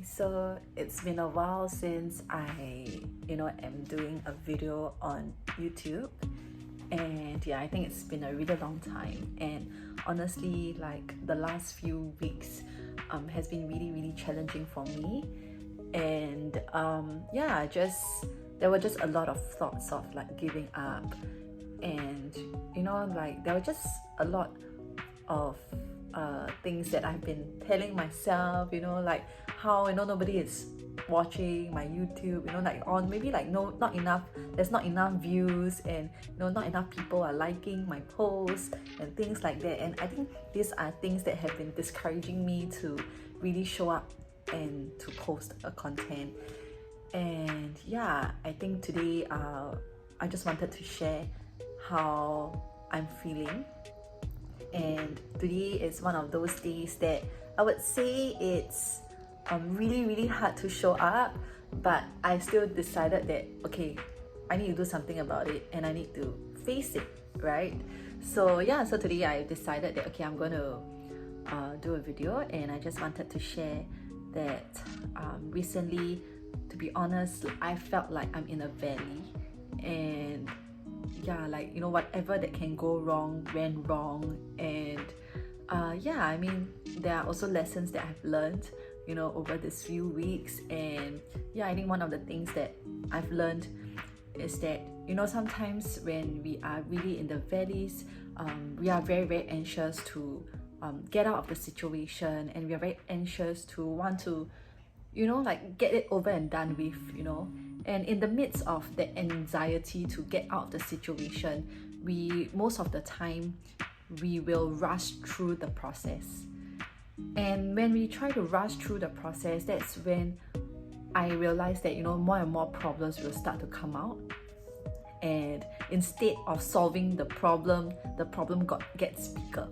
So it's been a while since I, am doing a video on YouTube. And yeah, I think it's been a really long time. And honestly, like the last few weeks has been really, really challenging for me. And there were just a lot of thoughts of like giving up. And, there were just a lot of things that I've been telling myself, like how nobody is watching my YouTube, on maybe like not enough, there's not enough views, and not enough people are liking my posts and things like that. And I think these are things that have been discouraging me to really show up and to post a content. And yeah, I think today I just wanted to share how I'm feeling. And today is one of those days that I would say it's really, really hard to show up, but I still decided that, okay, I need to do something about it and I need to face it, right? So today I decided that, okay, I'm going to do a video, and I just wanted to share that recently, to be honest, I felt like I'm in a valley, and whatever that can go wrong went wrong. And there are also lessons that I've learned over these few weeks. And I think one of the things that I've learned is that sometimes when we are really in the valleys, we are very, very anxious to get out of the situation, and we are very anxious to want to get it over and done with. And in the midst of the anxiety to get out of the situation, most of the time we will rush through the process. And when we try to rush through the process, that's when I realized that more and more problems will start to come out. And instead of solving the problem gets bigger.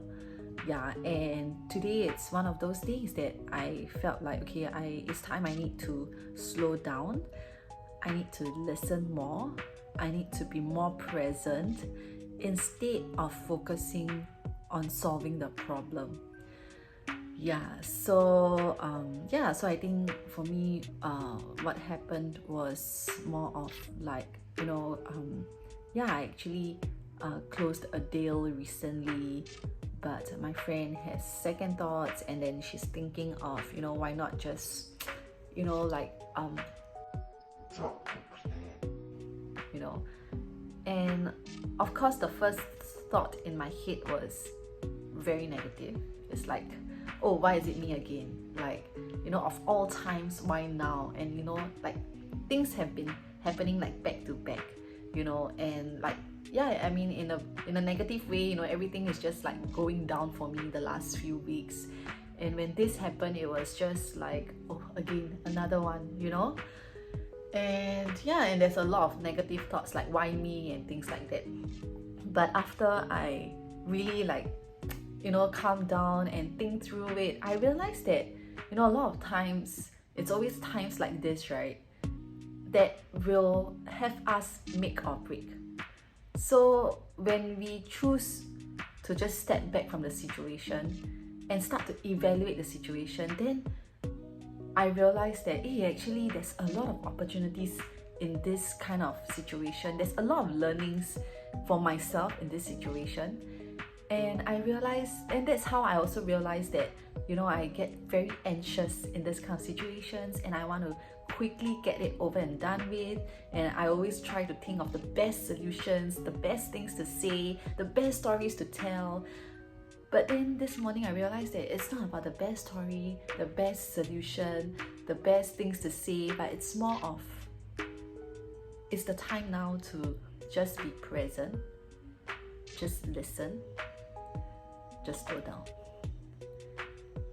And today it's one of those days that I felt like, okay, it's time I need to slow down. I need to listen more. I need to be more present instead of focusing on solving the problem. So I think for me, what happened was more of like, I actually closed a deal recently, but my friend has second thoughts, and then she's thinking of, why not just, and of course the first thought in my head was very negative. It's like, oh, why is it me again? Like, of all times, why now? And like things have been happening like back to back, and like in a negative way, everything is just like going down for me the last few weeks. And when this happened, it was just like, oh, again, another one, and there's a lot of negative thoughts like, why me, and things like that. But after I really calm down and think through it, I realized that a lot of times it's always times like this, right, that will have us make or break. So when we choose to just step back from the situation and start to evaluate the situation, then I realized that actually there's a lot of opportunities in this kind of situation. There's a lot of learnings for myself in this situation. And I realized, and that's how I also realized that I get very anxious in this kind of situations, and I want to quickly get it over and done with. And I always try to think of the best solutions, the best things to say, the best stories to tell. But then this morning I realized that it's not about the best story, the best solution, the best things to say, but it's more of, it's the time now to just be present, just listen, just slow down.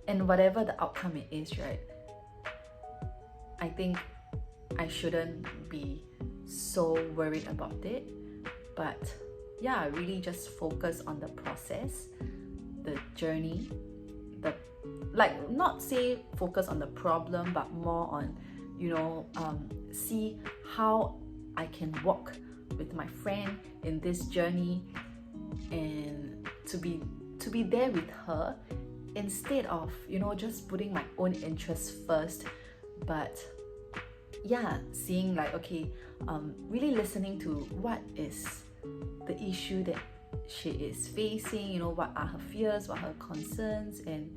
And whatever the outcome it is, right, I think I shouldn't be so worried about it. But really just focus on the process, the journey, not say focus on the problem, but more on, see how I can walk with my friend in this journey, and to be there with her, instead of just putting my own interests first, But yeah, seeing like, okay, really listening to what is the issue that she is facing, you know, what are her fears, what are her concerns, and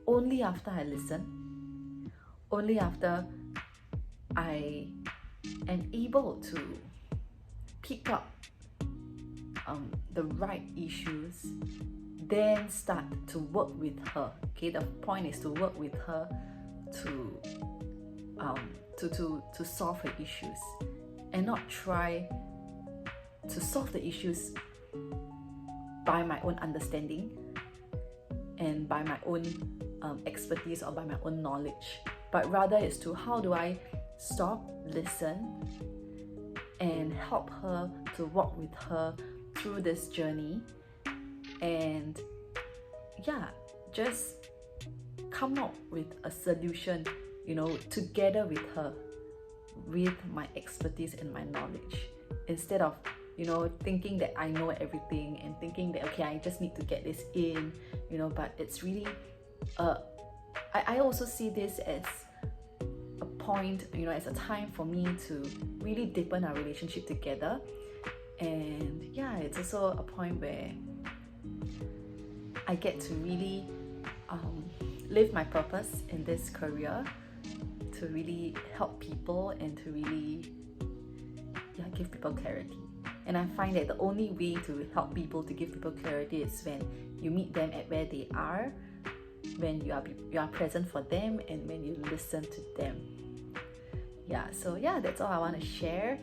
only after I listen, only after I am able to pick up the right issues, then start to work with her. Okay, the point is to work with her to solve her issues, and not try to solve the issues by my own understanding and by my own expertise or by my own knowledge, but rather is to how do I stop, listen, and help her to walk with her through this journey, and yeah, just come up with a solution, you know, together with her, with my expertise and my knowledge, instead of, you know, thinking that I know everything and thinking that, okay, I just need to get this in, you know. But it's really I also see this as a point, you know, as a time for me to really deepen our relationship together. And yeah, it's also a point where I get to really live my purpose in this career, to really help people and to really give people clarity. And I find that the only way to help people, to give people clarity, is when you meet them at where they are, when you are present for them, and when you listen to them. Yeah, so yeah, that's all I want to share.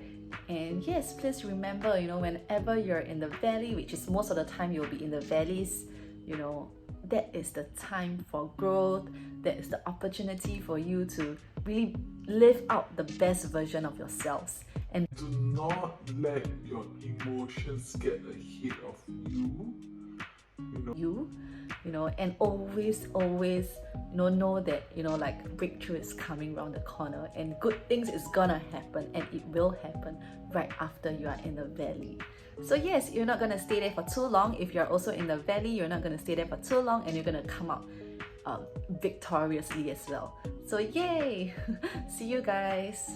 And yes, please remember, you know, whenever you're in the valley, which is most of the time you'll be in the valleys, you know, that is the time for growth. That is the opportunity for you to really live out the best version of yourselves. And do not let your emotions get ahead of you. You know, and always, you know that, you know, like, breakthrough is coming around the corner, and good things is gonna happen, and it will happen right after you are in the valley. So yes, you're not gonna stay there for too long. If you're also in the valley, you're not gonna stay there for too long, and you're gonna come out victoriously as well. So yay! See you guys.